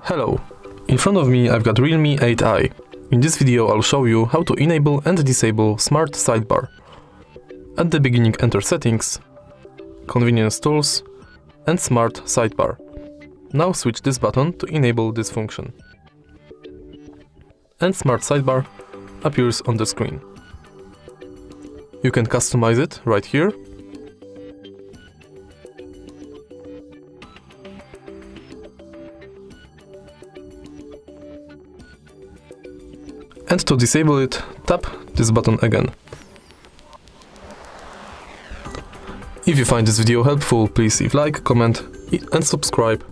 Hello, in front of me I've got REALME 8i. In this video I'll show you how to enable and disable Smart Sidebar. At the beginning enter Settings, Convenience Tools and Smart Sidebar. Now switch this button to enable this function. And Smart Sidebar appears on the screen. You can customize it right here. And to disable it, tap this button again. If you find this video helpful, please leave like, comment and subscribe.